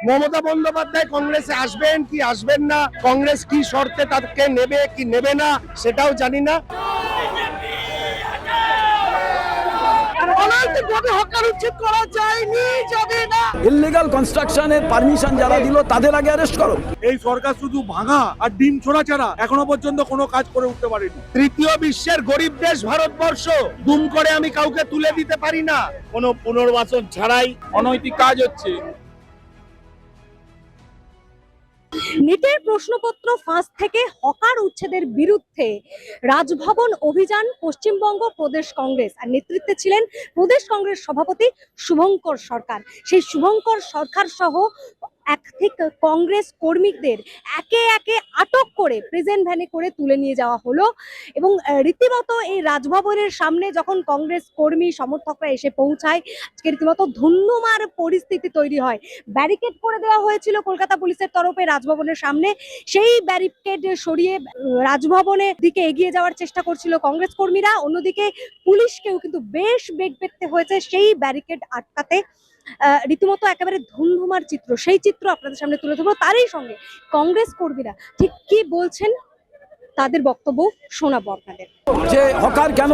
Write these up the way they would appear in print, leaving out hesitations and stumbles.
মমতা বন্দ্যোপাধ্যায় কংগ্রেসে আসবেন কি আসবেন না, কংগ্রেস কি শর্তে তাকে নেবে কি নেবে না সেটাও জানি না। ইল্লিগাল কনস্ট্রাকশনের পারমিশন যারা দিল তাদের আগে অ্যারেস্ট করো। এই সরকার শুধু ভাঙা আর ডিম ছোড়া ছাড়া এখনো পর্যন্ত কোনো কাজ করে উঠতে পারেনি। তৃতীয় বিশ্বের গরিব দেশ ভারতবর্ষ, দুম করে আমি কাউকে তুলে দিতে পারি না। কোনো পুনর্বাসন ছাড়াই অনৈতিক কাজ হচ্ছে। নিটের প্রশ্নপত্র ফাঁস থেকে হকার উচ্ছেদের বিরুদ্ধে রাজভবন অভিযান পশ্চিমবঙ্গ প্রদেশ কংগ্রেস, আর নেতৃত্বে ছিলেন প্রদেশ কংগ্রেস সভাপতি শুভঙ্কর সরকার। সেই শুভঙ্কর সরকার সহ একাধিক কংগ্রেস কর্মীদের একে একে আটক করে প্রেজেন্ট ভ্যানে করে তুলে নিয়ে যাওয়া হলো এবং রীতিমতো এই রাজভবনের সামনে যখন কংগ্রেস কর্মী সমর্থকরা এসে পৌঁছায়, আজকে রীতিমতো ধুন্ধুমার পরিস্থিতি তৈরি হয়। ব্যারিকেড করে দেওয়া হয়েছিল কলকাতা পুলিশের তরফে রাজভবনের সামনে, সেই ব্যারিকেড সরিয়ে রাজভবনের দিকে এগিয়ে যাওয়ার চেষ্টা করছিল কংগ্রেস কর্মীরা। অন্যদিকে পুলিশকেও কিন্তু বেশ বেগ পেতে হয়েছে সেই ব্যারিকেড আটকাতে। রীতিমতো একেবারে ধুমধুমার চিত্র, সেই চিত্র আপনাদের সামনে তুলে ধরবো। তারই সঙ্গে কংগ্রেস কর্মীরা ঠিক কি বলছেন তাদের বক্তব্য শোনাবো আপনাদের। যে হকার কেন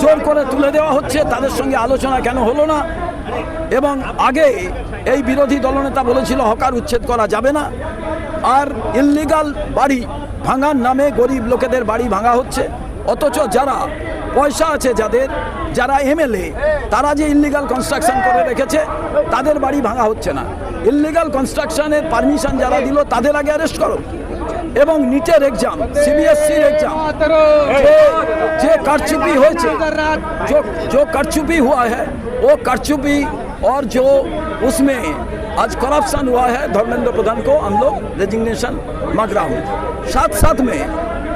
জোর করে তুলে দেওয়া হচ্ছে, তাদের সঙ্গে আলোচনা কেন হলো না, এবং আগে এই বিরোধী দলনেতা বলেছিল হকার উচ্ছেদ করা যাবে না, আর ইল্লিগাল বাড়ি ভাঙার নামে গরিব লোকেদের বাড়ি ভাঙা হচ্ছে, অথচ যারা পয়সা আছে যারা এমএলএ তারা যে ইল্লিগাল কনস্ট্রাকশন করে রেখেছে তাদের বাড়ি ভাঙা হচ্ছে না। ইল্লিগাল কনস্ট্রাকশনের পারমিশন যারা দিল তাদের আগে অ্যারেস্ট করো। এবং নিটের এক্সাম, सीबीएसई एग्जाम जो कारचुपी হয়েছে, जो कारचुपी हुआ है वो कारचुपी और जो उसमें आज करप्शन हुआ है, धर्मेंद्र प्रधान को हम लोग रेजिग्नेशन मांग रहा हूँ। साथ साथ में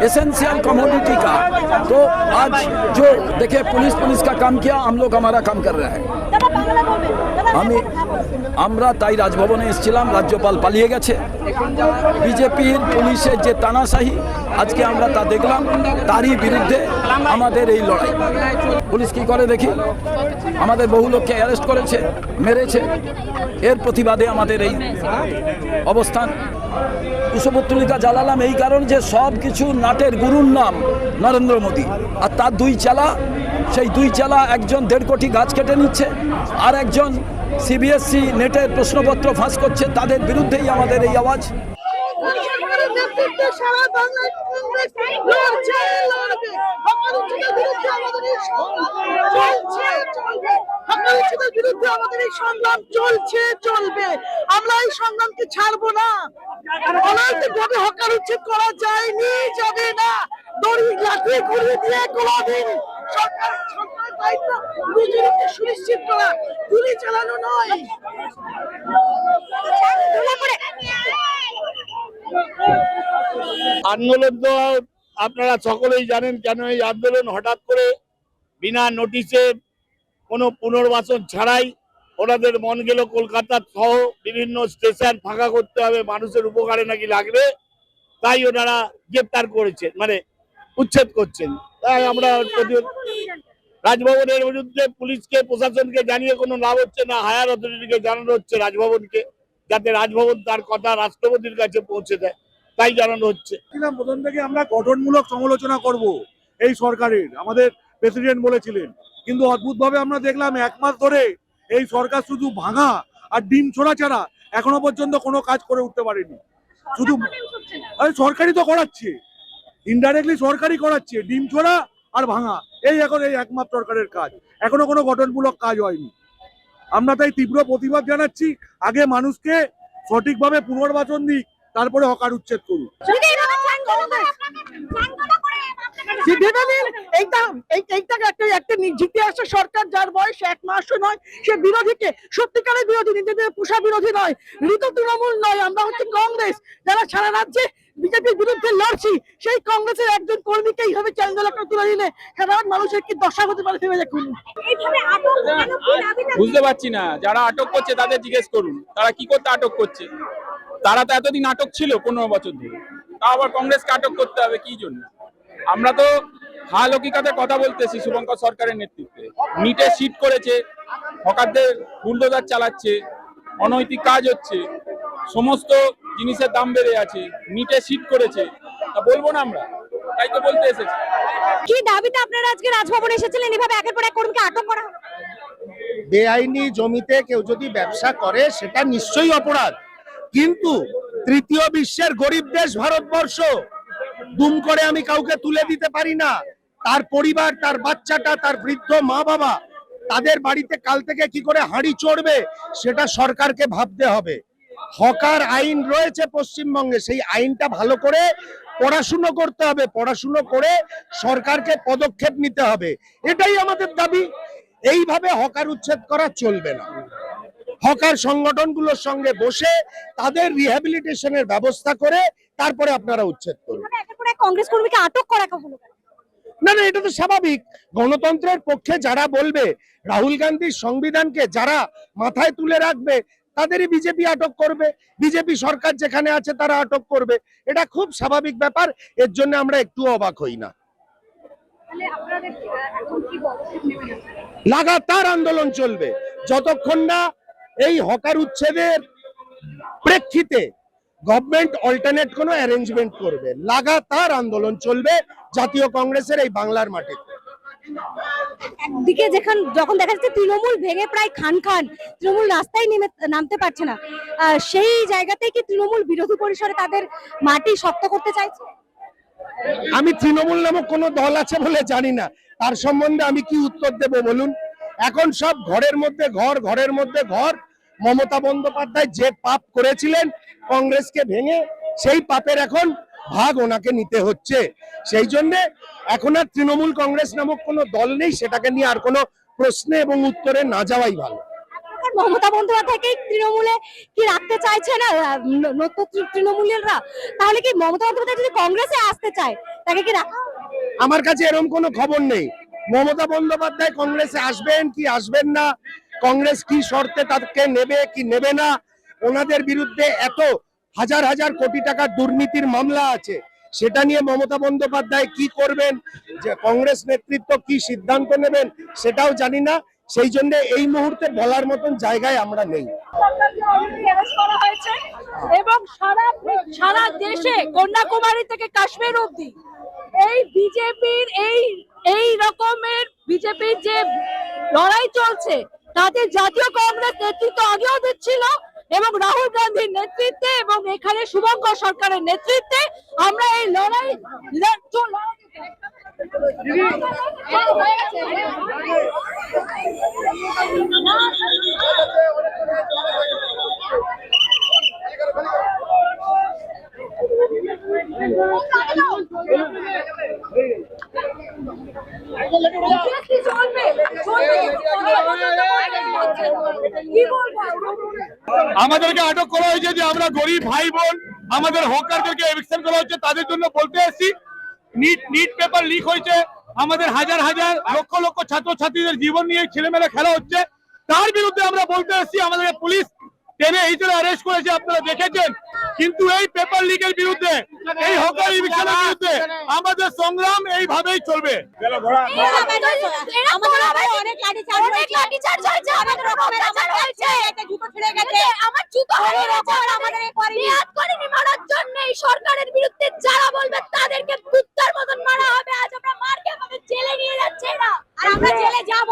एसेंशियल कमोडिटी का तो आज जो देखे पुलिस का काम किया, हम लोग हमारा काम कर रहे हैं। আমরা তাই রাজভবনে এসেছিলাম, রাজ্যপাল পালিয়ে গেছে। বিজেপির পুলিশের যে তানাশাহি আজকে আমরা তা দেখলাম, তারই বিরুদ্ধে আমাদের এই লড়াই। পুলিশ কি করে দেখি, আমাদের বহু লোককে অ্যারেস্ট করেছে, মেরেছে, এর প্রতিবাদে আমাদের এই অবস্থান। কুশপুত্তলিকা জ্বালালাম এই কারণ যে সব কিছু নাটের গুরুর নাম নরেন্দ্র মোদী, আর তার দুই চেলা, সেই দুই চেলা একজন 1.5 কোটি গাছ কেটে নিচ্ছে, আর একজন सीबीएसई নেটের প্রশ্নপত্র ফাঁস করছে। তাদের বিরুদ্ধেই আমাদের এই আওয়াজ। সংগ্রাম চলছে, চলবে, আমরা এই সংগ্রামকে ছাড়বো না। অনৈতিকভাবে হকার উচ্ছেদ করা যায়নি, যাবে না। দড়ি লাঠি ঘুরিয়ে দিয়ে কোনোদিন সরকারের দায়িত্ব নিজেকে সুনিশ্চিত করা, গুলি চালানো নয়। আন্দোলন তো আপনারা সকলেই জানেন কেন এই আন্দোলন হঠাৎ করে বিনা নোটিশে কোনো পুনর্বাসন ছাড়াই ওনাদের মন গেল কলকাতা সহ বিভিন্ন স্টেশন ফাঁকা করতে হবে, মানুষের উপকারে নাকি লাগবে, তাই ওনারা গ্রেপ্তার করেছেন, মানে উচ্ছেদ করছেন। তাই আমরা রাজভবনের বিরুদ্ধে পুলিশকে, প্রশাসনকে জানিয়ে কোনো লাভ হচ্ছে না, হায়ার অথরিটিকে জানানো হচ্ছে রাজভবনকে, যাতে রাজভবন তার কথা রাষ্ট্রপতির কাছে পৌঁছে দেয়, তাই জানানো হচ্ছে। প্রথম থেকে আমরা গঠনমূলক সমালোচনা করব এই সরকারের, আমাদের প্রেসিডেন্ট বলেছিলেন, কিন্তু অদ্ভুতভাবে আমরা দেখলাম 1 মাস ধরে এই সরকার শুধু ভাঙা আর ডিম ছোড়া ছাড়া এখনো পর্যন্ত কোনো কাজ করে উঠতে পারেনি। শুধু সরকারি তো করাচ্ছে, ইনডাইরেক্টলি সরকারি করাচ্ছে, ডিম ছোড়া আর ভাঙা, এই এখন এই একমাত্র সরকারের কাজ, এখনো কোনো গঠনমূলক কাজ হয়নি। আমরা তাই তীব্র প্রতিবাদ জানাচ্ছি, আগে মানুষকে সঠিকভাবে পুনর্বাসন দিক, তারপরে হকার উচ্ছেদ করুন। জিতে আসা সরকার, যার বয়স 1 মাসও নয়, সে বিরোধীকে, সত্যিকারের বিরোধী, নিজেদের পোষা বিরোধী নয়, মৃত তৃণমূল নয়, আমরা হচ্ছে কংগ্রেস, যারা সারা রাজ্যে বিজেপির বিরুদ্ধে লড়ছি, সেই কংগ্রেসের একজন কর্মীকে এইভাবে চ্যালেঞ্জ তুলে দিলে সাধারণ মানুষের কি দশা হতে পারে ভেবে দেখুন। বুঝতে পারছি না, যারা আটক করছে তাদের জিজ্ঞেস করুন, তারা কি করতে আটক করছে। তারা তো এতদিন আটক ছিল 15 বছর ধরে, তা আবার কংগ্রেসকে আটক করতে হবে কি জন্য? আমরা তো হাল হকিকতে কথা বলতেছি। শুভঙ্কর সরকারের নেতৃত্বে নিটে সিট করেছে, হকারদের বুলডোজার চালাচ্ছে, অনৈতিক কাজ হচ্ছে, সমস্ত জিনিসের দাম বেড়ে আছে, নিটে সিট করেছে, তা বলবো না আমরা? তাই তো বলতে এসেছি। কি দাবিতে আপনারা আজকে রাজভবনে এসেছিলেন? এভাবে একের পর এক কর্মীকে আটক করা হলো। বেআইনি জমিতে কেউ যদি ব্যবসা করে সেটা নিশ্চয়ই অপরাধ, কিন্তু তৃতীয় বিশ্বের গরিব দেশ ভারতবর্ষ, দুম করে আমি কাউকে তুলে দিতে পারি না। তার পরিবার, তার বাচ্চাটা, তার বৃদ্ধ মা বাবা, তাদের বাড়িতে কাল থেকে কি করে হাঁড়ি চড়বে সেটা সরকারকে ভাবতে হবে। হকার আইন রয়েছে পশ্চিমবঙ্গে, সেই আইনটা ভালো করে পড়াশুনো করতে হবে, পড়াশুনো করে সরকারকে পদক্ষেপ নিতে হবে, এটাই আমাদের দাবি। এইভাবে হকার উচ্ছেদ করা চলবে না। হকার সংগঠনগুলোর সঙ্গে বসে তাদের রিহ্যাবিলিটেশনের ব্যবস্থা করে তারপরে আপনারা উচ্ছেদ করুন। এভাবে একের পর এক কংগ্রেস কর্মীকে আটক করা হলো কেন? না না, এটা তো স্বাভাবিক। গণতন্ত্রের পক্ষে যারা বলবে, রাহুল গান্ধীর সংবিধানকে যারা মাথায় তুলে রাখবে, তাদেরই বিজেপি আটক করবে, বিজেপি সরকার যেখানে আছে তারা আটক করবে, এটা খুব স্বাভাবিক ব্যাপার। এর জন্য আমরা একটু অবাক হই না। তাহলে আপনাদের এখন কি পদক্ষেপ নেবেন? লাগাতার আন্দোলন চলবে যতক্ষণ না এই হকার উচ্ছেদের প্রেক্ষিতে গভর্নমেন্ট অল্টারনেট কোনো অ্যারেঞ্জমেন্ট করবে। লাগাতার আন্দোলন চলবে জাতীয় কংগ্রেসের এই বাংলার মাটিতে। একদিকে যখন দেখা যাচ্ছে তৃণমূল ভেঙে প্রায় খান খান, তৃণমূল রাস্তায় নামতে পারছে না, সেই জায়গাতেই কি তৃণমূল বিরোধী পরিসরে তাদের মাটি শক্ত করতে চাইছে? আমি তৃণমূল নামক কোনো দল আছে বলে জানি না, তার সম্বন্ধে আমি কি উত্তর দেব বলুন? এখন সব ঘরের মধ্যে ঘর, ঘরের মধ্যে ঘর। মমতা বন্দ্যোপাধ্যায় যে পাপ করেছিলেন কংগ্রেসকে ভেঙে, সেই পাপের এখন ভাগ ওনাকে নিতে হচ্ছে। সেই জন্য এখন আর তৃণমূল কংগ্রেস নামক কোনো দল নেই, সেটাকে নিয়ে আর কোনো প্রশ্নে এবং উত্তরে না যাওয়াই ভালো। মমতা বন্দ্যোপাধ্যায়কে তৃণমূলে কি রাখতে চাইছে না নতুন তৃণমূলেররা? তাহলে কি মমতা বন্দ্যোপাধ্যায় যদি কংগ্রেসে আসতে চায় তাকে কি রাখা? আমার কাছে এরকম কোনো খবর নেই। মমতা বন্দ্যোপাধ্যায় কংগ্রেসে আসবেন কি আসবেন না, কংগ্রেস কি শর্তে তাকে নেবে কি নেবে না, ওনাদের বিরুদ্ধে এত হাজার হাজার কোটি টাকার দুর্নীতির মামলা আছে, সেটা নিয়ে মমতা বন্দ্যোপাধ্যায় কি করবেন, যে কংগ্রেস নেতৃত্ব কি সিদ্ধান্ত নেবেন সেটাও জানি না। সেই জন্য এই মুহূর্তে বলার মতন জায়গায় আমরা নেই। এবং সারা দেশে কন্যাকুমারী থেকে কাশ্মীর অবধি এই বিজেপির এই রকমের বিজেপির যে লড়াই চলছে, তাতে জাতীয় কংগ্রেস নেতৃত্ব আগেও দিচ্ছিল এবং রাহুল গান্ধীর নেতৃত্বে এবং এখানে শুভঙ্কর সরকারের নেতৃত্বে আমরা এই লড়াই আমাদেরকে আটক করা হয়েছে যে আমরা গরিব ভাই বোন, আমাদের হকারদেরকে এভিকশন করা হচ্ছে, তাদের জন্য বলতে এসেছি। নিট পেপার লিক হয়েছে, আমাদের হাজার হাজার লক্ষ লক্ষ ছাত্রছাত্রীদের জীবন নিয়ে ছেলেমেয়েরা খেলা হচ্ছে, তার বিরুদ্ধে আমরা বলতে এসেছি। আমাদের পুলিশ টেনে হিচড়ে অ্যারেস্ট করেছে, আপনারা দেখেছেন। কিন্তু এই পেপার লিকের বিরুদ্ধে, এই হকার এভিকশনের বিরুদ্ধে আমাদের সংগ্রাম এইভাবেই চলবে। সরকারের বিরুদ্ধে যারা বলবে তাদেরকে কুত্তার মতন মারা হবে। আজ আমরা মারকে আমাদের জেলে নিয়ে যাচ্ছে না, আর আমরা জেলে যাব,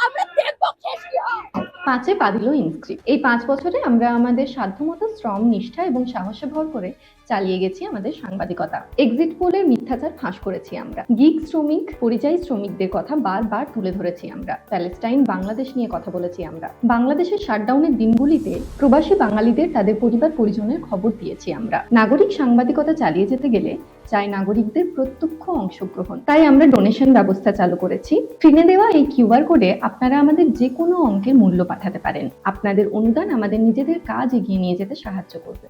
আমরা দেখবো শেষ কি হয়। 5-এ পা দিল ইনস্ক্রিপ্ট। এই 5 বছরে আমরা আমাদের সাধ্যমতো শ্রম, নিষ্ঠা এবং সাহসে ভর করে চালিয়ে গেছি আমাদের সাংবাদিকতা। এক্সিট পোলের মিথ্যাচার ফাঁস করেছি আমরা। গিগ শ্রমিক, পরিযায়ী শ্রমিকদের কথা বারবার তুলে ধরেছি আমরা। প্যালেস্টাইন, বাংলাদেশ নিয়ে কথা বলেছি আমরা। বাংলাদেশের শাটডাউনের দিনগুলিতে প্রবাসী বাঙালিদের তাদের পরিবার পরিজনের খবর দিয়েছি আমরা। নাগরিক সাংবাদিকতা চালিয়ে যেতে গেলে চাই নাগরিকদের প্রত্যক্ষ অংশগ্রহণ। তাই আমরা ডোনেশন ব্যবস্থা চালু করেছি। স্ক্রিনে দেওয়া এই কিউআর কোডে আপনারা আমাদের যে কোনো অঙ্কের মূল্য পাঠাতে পারেন। আপনাদের অনুদান আমাদের নিজেদের কাজ এগিয়ে নিয়ে যেতে সাহায্য করবে।